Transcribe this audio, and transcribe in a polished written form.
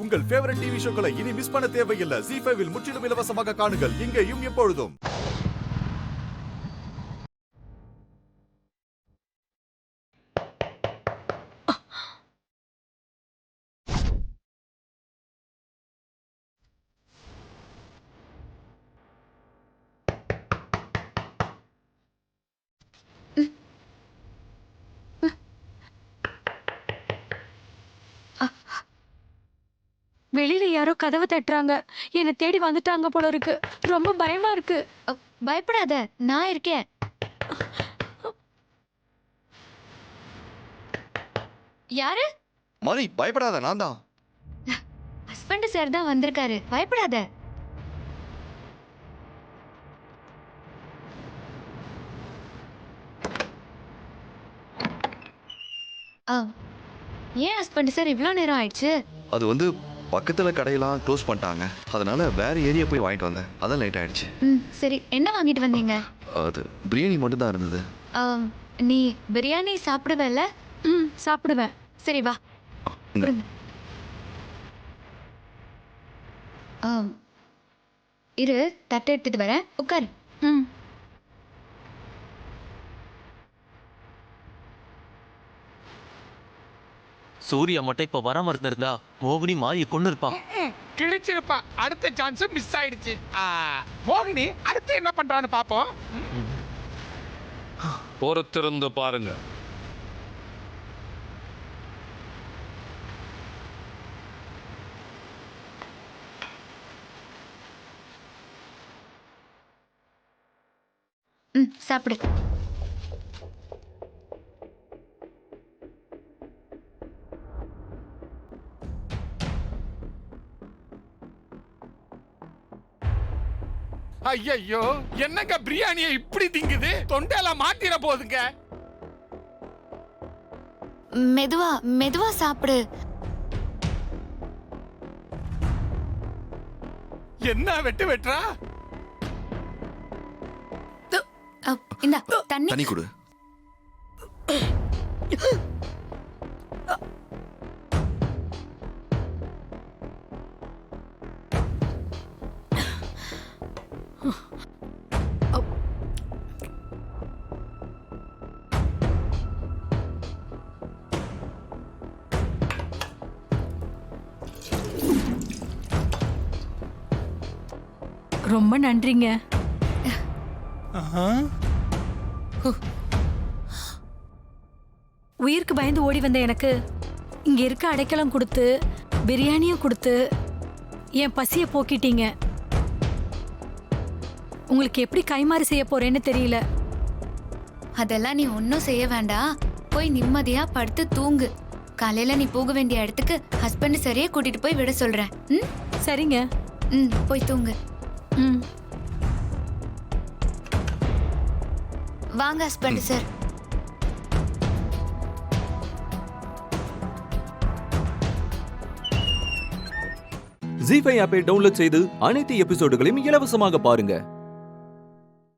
உங்கள் favourite TV ஷோக்களை இனி miss பண்ண தேவையில்லை. ZEE5 இல் முற்றிலும் இலவசமாக காணுங்கள். இங்கேயும் எப்பொழுதும். வெளியில யாரோ கதவை தட்டுறாங்க. என்னை தேடி வந்துட்டாங்க போல இருக்கு. ரொம்ப பயமா இருக்கு. பயப்படாத, நான் இருக்கேன். யாரு? மாலி, பயப்படாத, நான் தான். ஹஸ்பண்ட் சார் தான் வந்திருக்காரு, பயப்படாத. ஏன் ஹஸ்பண்ட் சார் இவ்வளோ நேரம் ஆயிடுச்சு? அது வந்து பக்கத்துல கடையெல்லாம் க்ளோஸ் பண்ணிட்டாங்க, அதனால வேற ஏரியா போய் வாங்கிட்டு வந்தேன், அதான் லேட் ஆயிடுச்சு. சரி, என்ன வாங்கிட்டு வந்தீங்க? அது பிரியாணி மட்டும் தான் இருந்தது. நீ பிரியாணி சாப்பிடுவல்ல? சாப்பிடுவேன். சரி வா. இரு, தட்டை எடுத்துட்டு வரேன், உட்காரு. சூர்யா மட்டும் இப்ப வராம இருந்திருந்தா மோகினி மாயை கொண்டு இருப்பான். கிழிச்சிருப்பா. அடுத்த சான்ஸ் மிஸ் ஆயிடுச்சு. மோகினி அடுத்து என்ன பண்றான்னு பாப்போம். பொறுத்திருந்து பாருங்க. சாப்பிடு. ஐயோ, என்னங்க பிரியாணியை இப்படி திங்குது? தொண்டையில மாட்டிர போகுதுங்க. மெதுவா மெதுவா சாப்பிடு. என்ன வெட்டு வெட்டுறா? இந்த தண்ணி தண்ணி கொடு. ரொம்ப நன்றிங்க. உயிருக்கு பயந்து ஓடி வந்த எனக்கு இங்க இருக்க அடைக்கலம் கொடுத்து பிரியாணியும் கொடுத்து என் பசிய போக்கிட்டீங்க. உங்களுக்கு எப்படி கைமாறு செய்ய போறேன்னு தெரியல. அதெல்லாம் நீ ஒன்னும் செய்ய வேண்டாம். போய் நிம்மதியா படுத்து தூங்கு. காலையில நீ போக வேண்டிய இடத்துக்கு ஹஸ்பண்ட் சரியா கூட்டிட்டு போய் விட சொல்றேன். சரிங்க. போய் தூங்கு. வாங்க ஹஸ்பண்ட் சார். ZEE5 ஆப்பை டவுன்லோட் செய்து அனைத்து எபிசோடுகளையும் இலவசமாக பாருங்க.